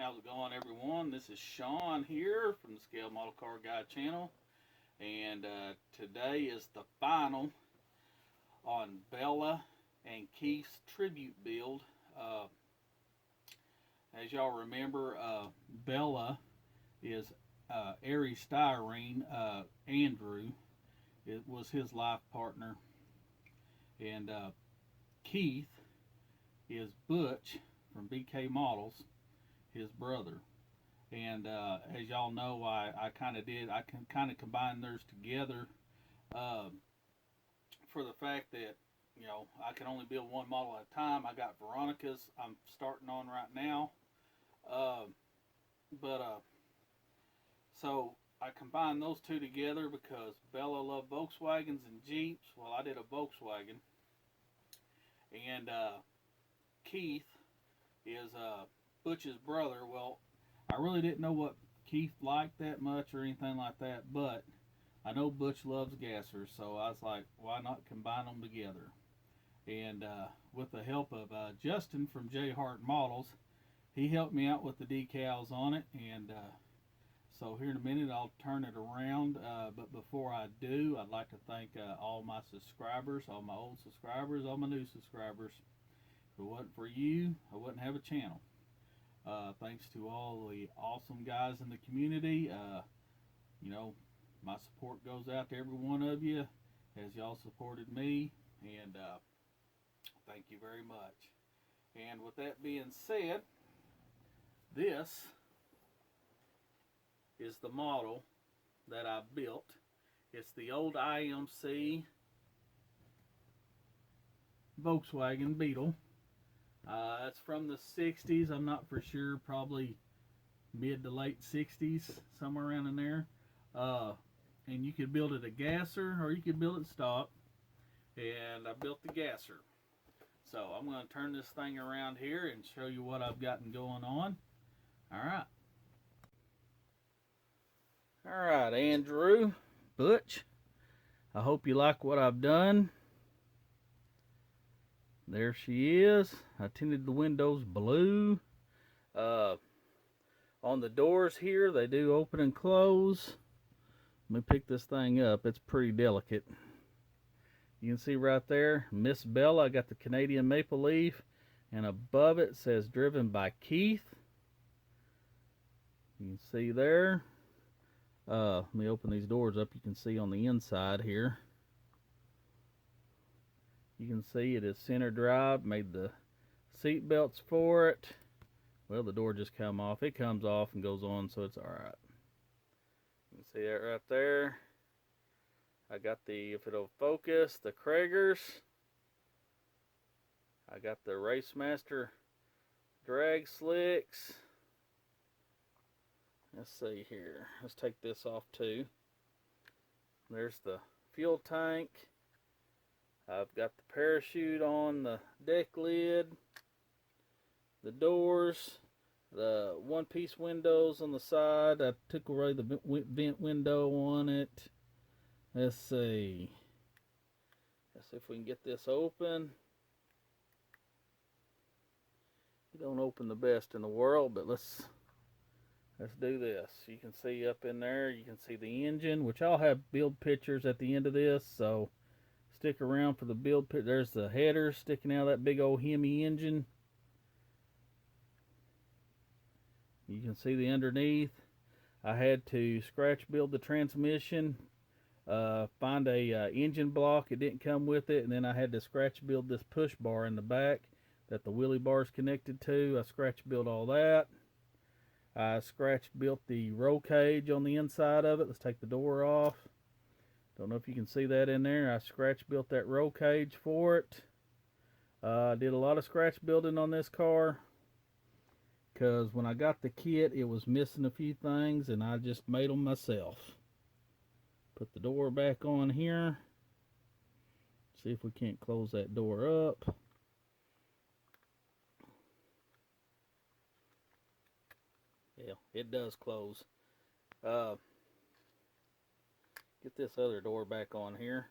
How's it going, everyone? This is Sean here from the Scale Model Car Guy channel, and today is the final on Bella and Keith's tribute build. As y'all remember, Bella is Aries Styrene. Andrew, it was his life partner, and Keith is Butch from BK Models, his brother. And as y'all know, I kind of combined theirs together for the fact that, you know, I can only build one model at a time. I got Veronica's I'm starting on right now. So I combined those two together because Bella loved Volkswagens and Jeeps. Well, I did a Volkswagen. And Keith is Butch's brother. Well, I really didn't know what Keith liked that much or anything like that, but I know Butch loves Gasser, so I was like, why not combine them together? And with the help of Justin from J Hart Models, he helped me out with the decals on it. And so here in a minute I'll turn it around, but before I do, I'd like to thank all my subscribers, all my old subscribers, all my new subscribers. If it wasn't for you, I wouldn't have a channel. Thanks to all the awesome guys in the community. You know, my support goes out to every one of you as y'all supported me, and thank you very much. And with that being said, this is the model that I built. It's the old IMC Volkswagen Beetle. It's from the 60s. I'm not for sure, probably mid to late 60s, somewhere around in there. And you could build it a gasser or you could build it stock. And I built the gasser. So I'm going to turn this thing around here and show you what I've gotten going on. Alright. Alright, Andrew, Butch, I hope you like what I've done. There she is. I tinted the windows blue. On the doors here, they do open and close. Let me pick this thing up. It's pretty delicate. You can see right there, Miss Bella. I got the Canadian maple leaf, and above it says driven by Keith. You can see there. Let me open these doors up. You can see on the inside here. You can see it is center drive. Made the seat belts for it. Well, the door just come off. It comes off and goes on, so it's alright. You can see that right there. I got the, if it'll focus, the Kragers. I got the Racemaster drag slicks. Let's see here. Let's take this off too. There's the fuel tank. I've got the parachute on the deck lid, the doors, the one-piece windows on the side. I took away the vent window on it. Let's see. Let's see if we can get this open. It don't open the best in the world, but let's do this. You can see up in there, you can see the engine, which I'll have build pictures at the end of this, so stick around for the build picture. There's the header sticking out of that big old Hemi engine. You can see the underneath. I had to scratch build the transmission, find a engine block. It didn't come with it, and then I had to scratch build this push bar in the back that the wheelie bar is connected to. I scratch built all that. I scratch built the roll cage on the inside of it. Let's take the door off. Don't know if you can see that in there. I scratch built that roll cage for it. I did a lot of scratch building on this car. because when I got the kit, it was missing a few things, and I just made them myself. Put the door back on here. See if we can't close that door up. Yeah, it does close. Get this other door back on here.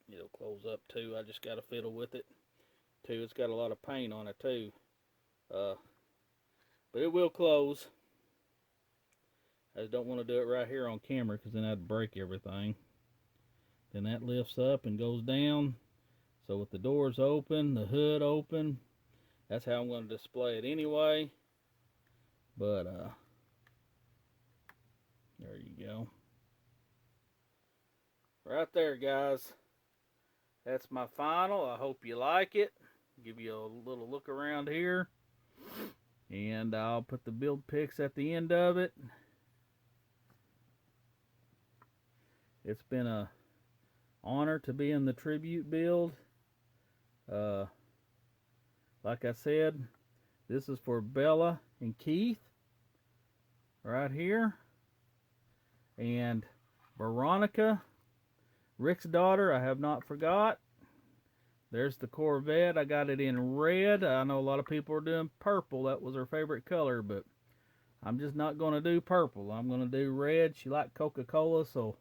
It'll close up too. I just got to fiddle with it too. It's got a lot of paint on it too. But it will close. I just don't want to do it right here on camera because then I'd break everything. Then that lifts up and goes down. So with the doors open, the hood open, that's how I'm going to display it anyway. But there you go. Right there, guys. That's my final. I hope you like it. Give you a little look around here. And I'll put the build pics at the end of it. It's been an honor to be in the tribute build. Like I said, this is for Bella and Keith right here. And Veronica, Rick's daughter, I have not forgot. There's the Corvette. I got it in red. I know a lot of people are doing purple. That was her favorite color, but I'm just not going to do purple. I'm going to do red. She liked Coca-Cola, so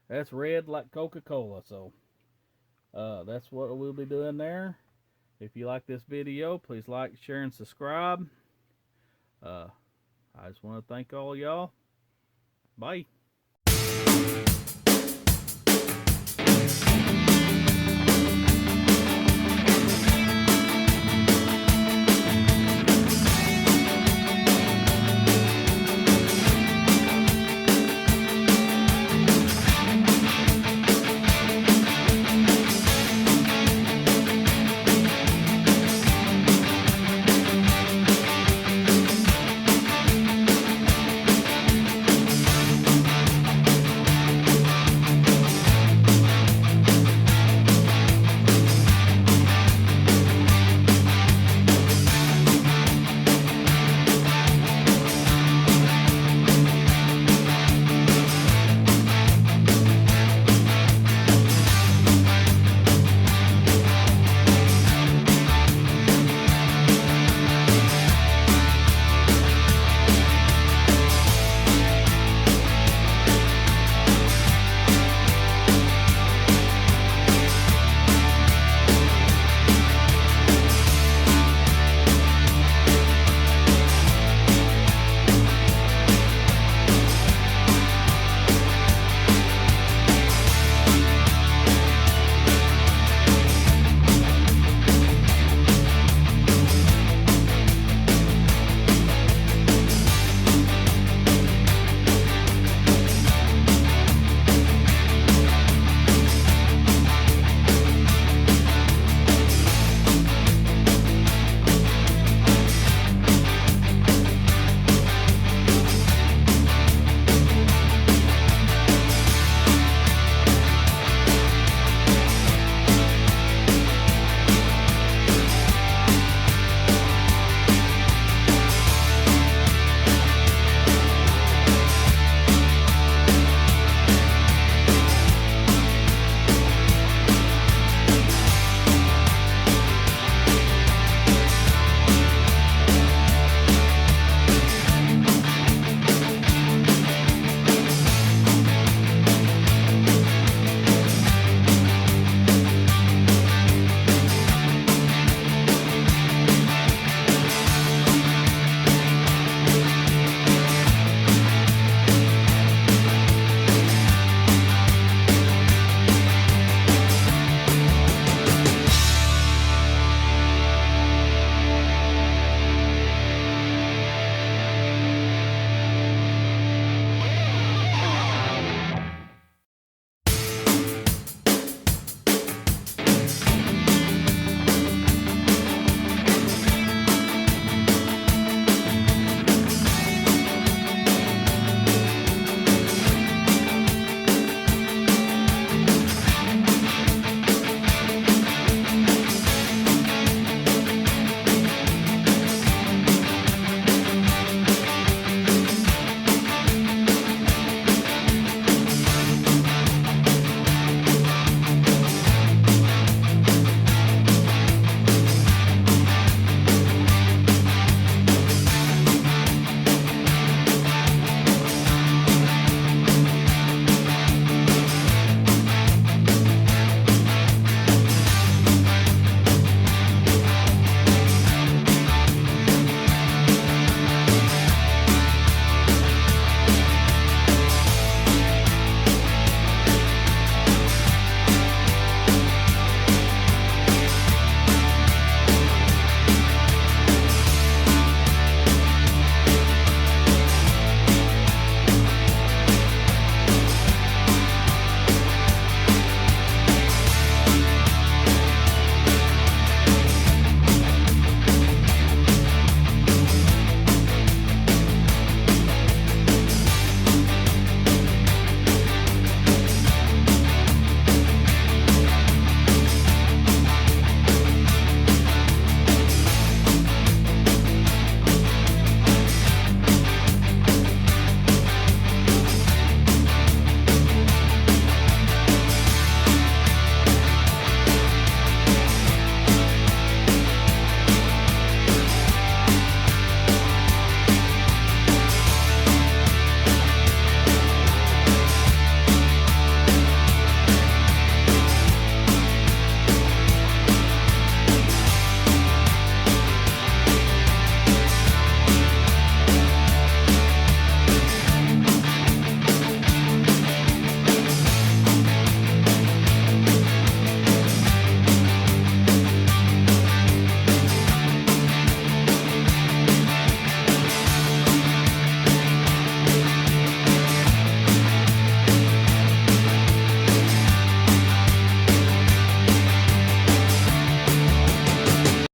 that's red like Coca-Cola. So that's what we'll be doing there. If you like this video, please like, share, and subscribe. I just want to thank all y'all. Bye.